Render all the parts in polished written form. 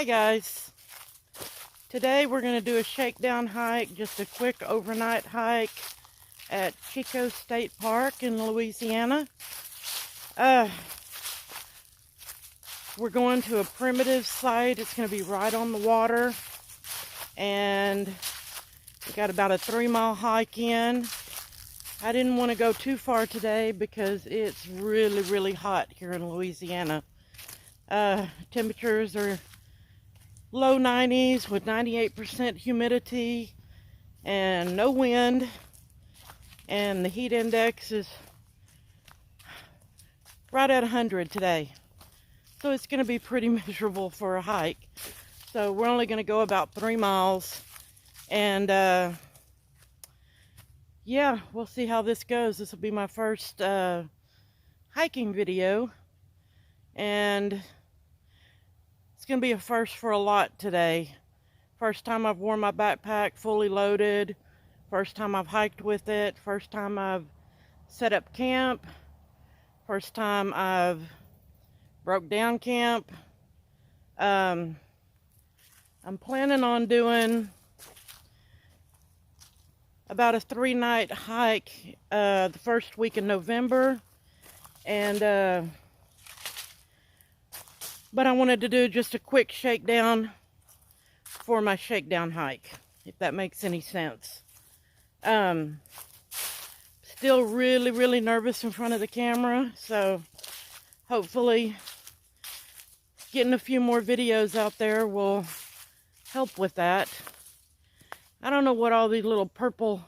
Hi guys, today we're going to do a shakedown hike, just a quick overnight hike at Chicot State Park in Louisiana. We're going to a primitive site. It's going to be right on the water, and we got about a 3-mile hike in. I didn't want to go too far today because it's really hot here in Louisiana. Temperatures are low 90s with 98% humidity and no wind, and the heat index is right at 100 today, so it's going to be pretty miserable for a hike. So we're only going to go about 3 miles, and yeah, we'll see how this goes. This will be my first hiking video, and it's going to be a first for a lot today. First time I've worn my backpack fully loaded. First time I've hiked with it. First time I've set up camp. First time I've broke down camp. I'm planning on doing about a 3-night hike the first week in November. And but I wanted to do just a quick shakedown for my shakedown hike, if that makes any sense. Still really nervous in front of the camera, so hopefully getting a few more videos out there will help with that. I don't know what all these little purple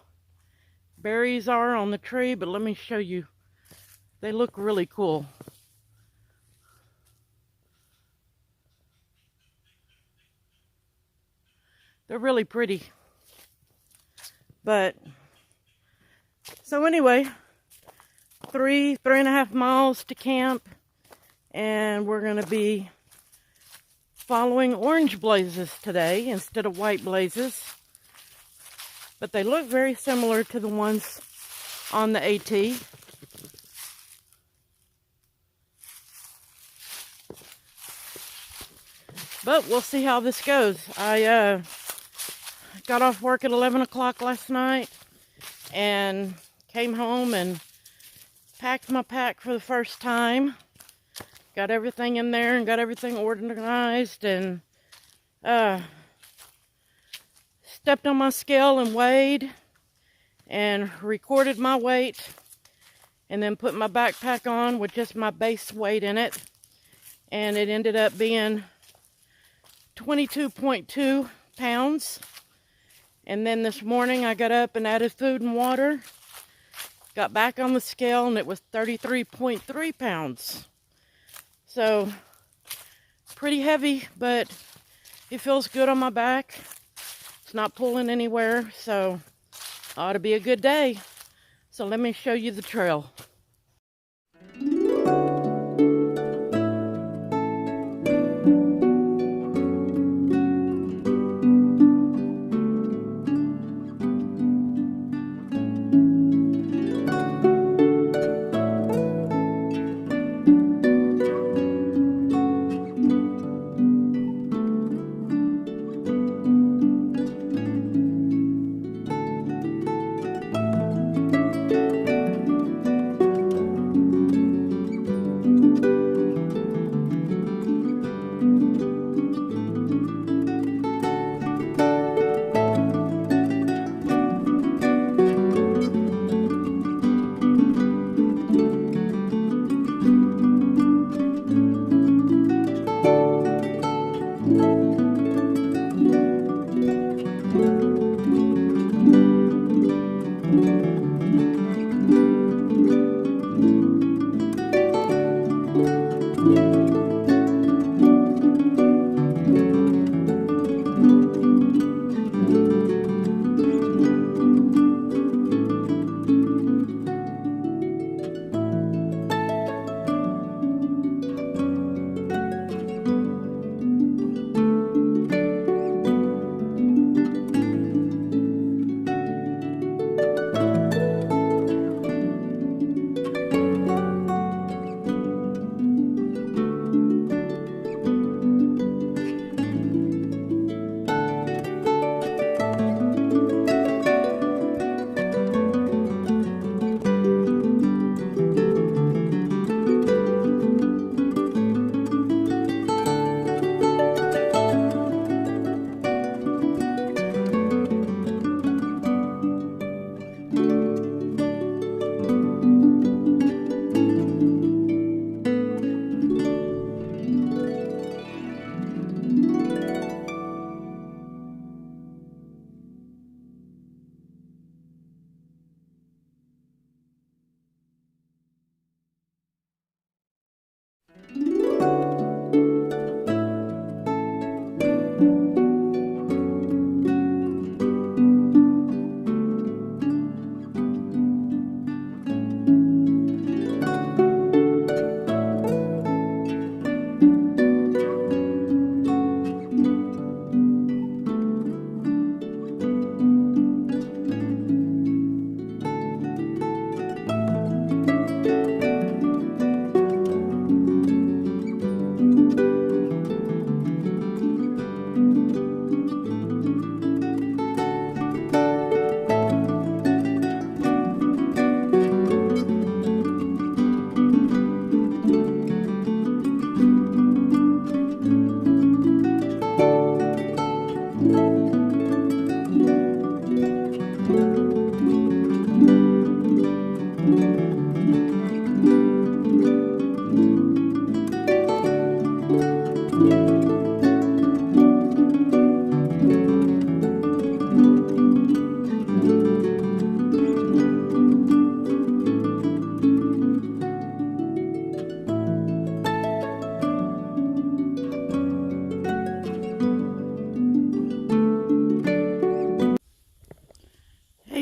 berries are on the tree, but let me show you. They look really cool. They're really pretty. But, so anyway, 3.5 miles to camp, and we're going to be following orange blazes today instead of white blazes. But they look very similar to the ones on the AT. But we'll see how this goes. I got off work at 11 o'clock last night and came home and packed my pack for the first time. Got everything in there and got everything organized, and stepped on my scale and weighed and recorded my weight, and then put my backpack on with just my base weight in it, and it ended up being 22.2 pounds. And then this morning I got up and added food and water, got back on the scale, and it was 33.3 pounds. So pretty heavy, but it feels good on my back. It's not pulling anywhere, so ought to be a good day. So let me show you the trail.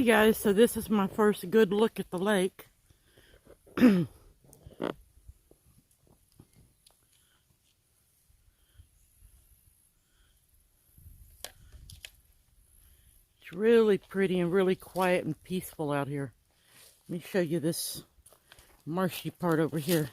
Hey guys, so this is my first good look at the lake. It's really pretty and really quiet and peaceful out here. Let me show you this marshy part over here.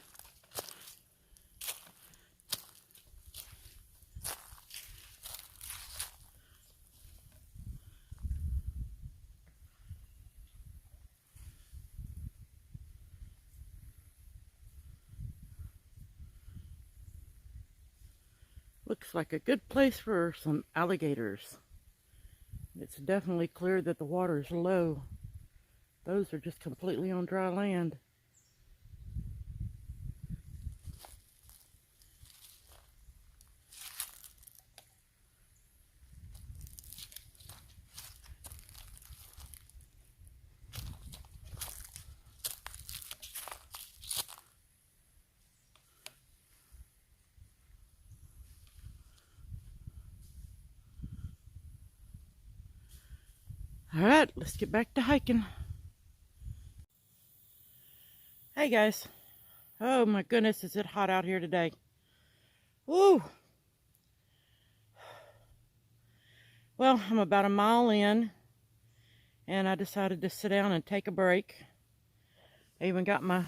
Looks like a good place for some alligators. It's definitely clear that the water is low. Those are just completely on dry land. All right, let's get back to hiking. Hey guys. Oh my goodness, is it hot out here today. Woo! Well, I'm about a mile in, and I decided to sit down and take a break. I even got my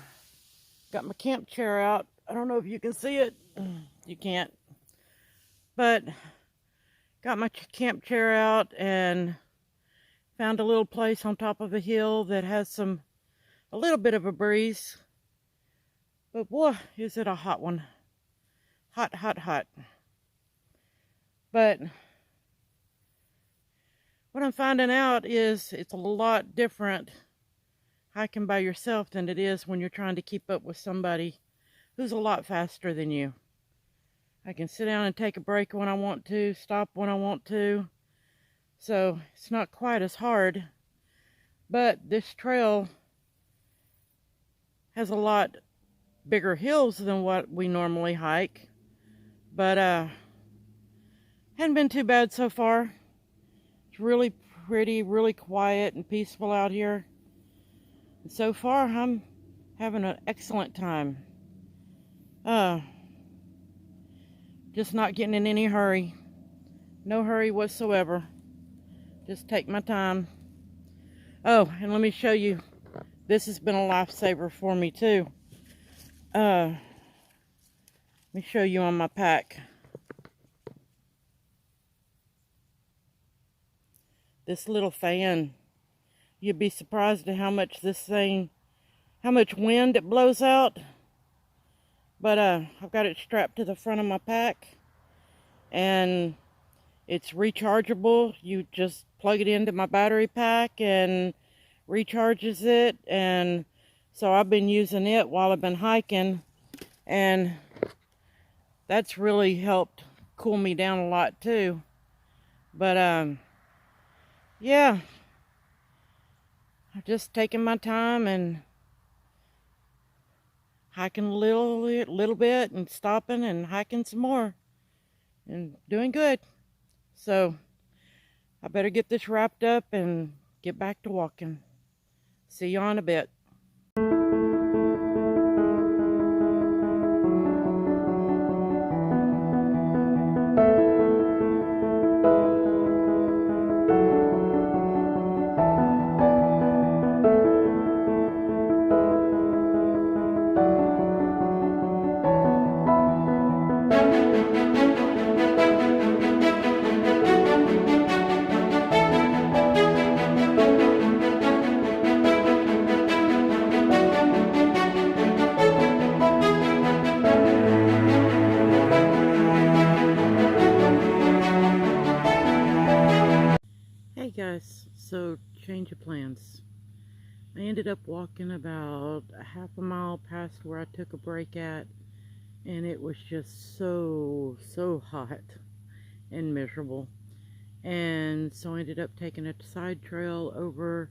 camp chair out. I don't know if you can see it. You can't. But got my camp chair out and found a little place on top of a hill that has a little bit of a breeze. But boy, is it a hot one. Hot, hot, hot. But what I'm finding out is it's a lot different hiking by yourself than it is when you're trying to keep up with somebody who's a lot faster than you. I can sit down and take a break when I want to, stop when I want to. So it's not quite as hard. But this trail has a lot bigger hills than what we normally hike. But hadn't been too bad so far. It's really pretty, really quiet and peaceful out here. And so far, I'm having an excellent time. Just not getting in any hurry. No hurry whatsoever. Just take my time. Oh, and let me show you. This has been a lifesaver for me too. Let me show you on my pack. This little fan. You'd be surprised at how much wind it blows out. But I've got it strapped to the front of my pack, and it's rechargeable. You just plug it into my battery pack and recharges it. And so I've been using it while I've been hiking, and that's really helped cool me down a lot too. But yeah, I've just taken my time and hiking a little bit and stopping and hiking some more and doing good. So I better get this wrapped up and get back to walking. See you in a bit. Hey guys, so change of plans. I ended up walking about a half a mile past where I took a break at, and it was just so hot and miserable. And so I ended up taking a side trail over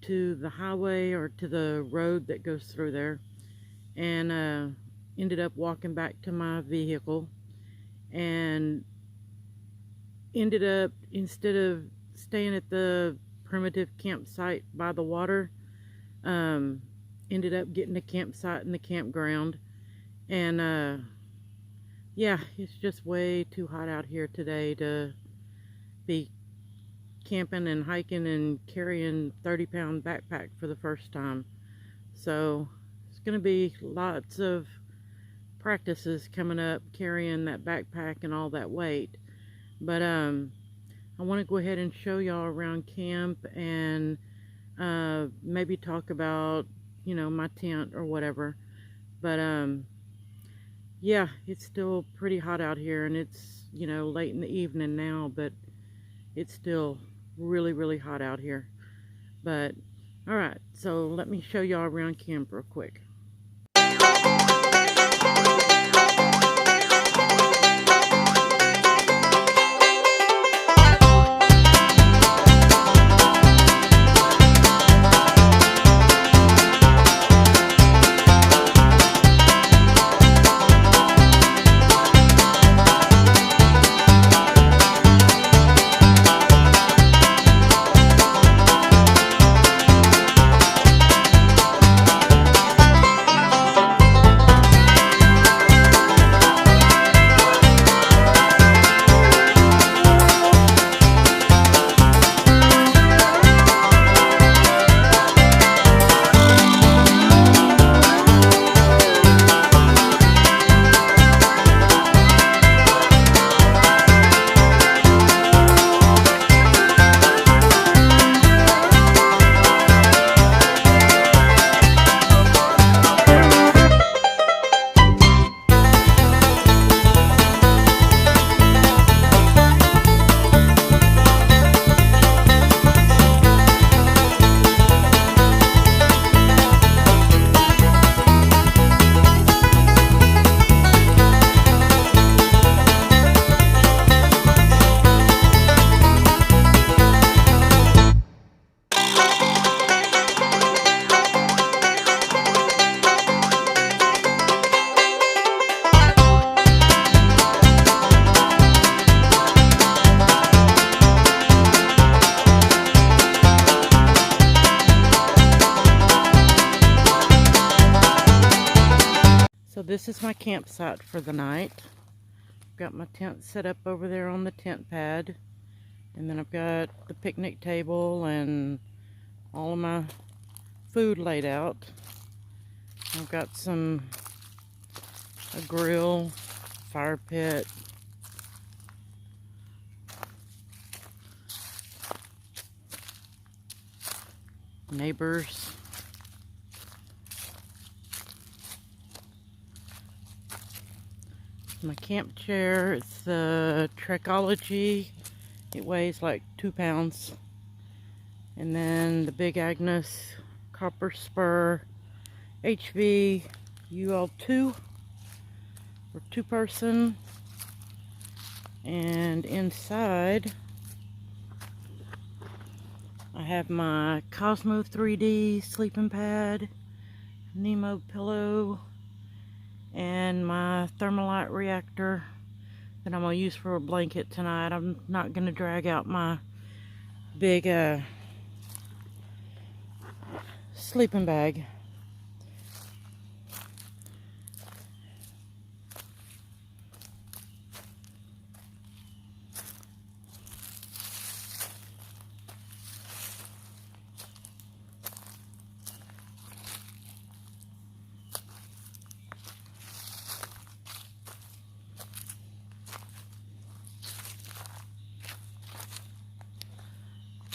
to the highway, or to the road that goes through there, and ended up walking back to my vehicle, and ended up, instead of staying at the primitive campsite by the water. Ended up getting a campsite in the campground, and yeah, it's just way too hot out here today to be camping and hiking and carrying 30-pound backpack for the first time. So it's gonna be lots of practices coming up carrying that backpack and all that weight. But I want to go ahead and show y'all around camp and maybe talk about, you know, my tent or whatever. But yeah, it's still pretty hot out here, and it's, you know, late in the evening now, but it's still really hot out here. But all right, so let me show y'all around camp real quick. So this is my campsite for the night. I've got my tent set up over there on the tent pad, and then I've got the picnic table and all of my food laid out. I've got a grill, fire pit, neighbors. My camp chair, it's the Trekology. It weighs like 2 pounds. And then the Big Agnes Copper Spur HV UL2 for 2-person. And inside I have my Cosmo 3D sleeping pad, Nemo pillow, and my thermalite reactor that I'm going to use for a blanket tonight. I'm not going to drag out my big sleeping bag.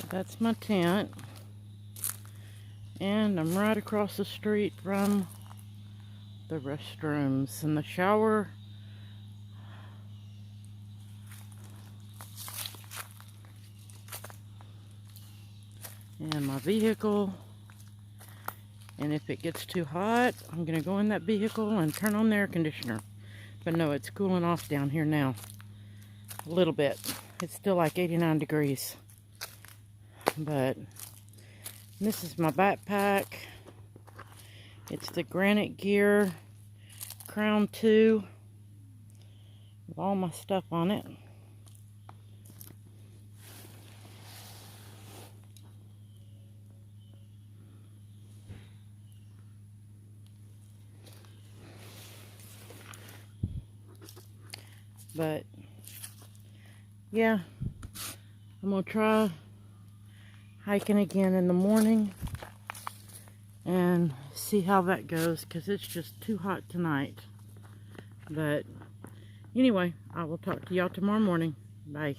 That's my tent, and I'm right across the street from the restrooms and the shower. And my vehicle. And if it gets too hot, I'm gonna go in that vehicle and turn on the air conditioner. But no, it's cooling off down here now a little bit. It's still like 89 degrees. But this is my backpack. It's the Granite Gear Crown 2 with all my stuff on it. But yeah, I'm gonna try hiking again in the morning and see how that goes, because it's just too hot tonight. But anyway, I will talk to y'all tomorrow morning. Bye.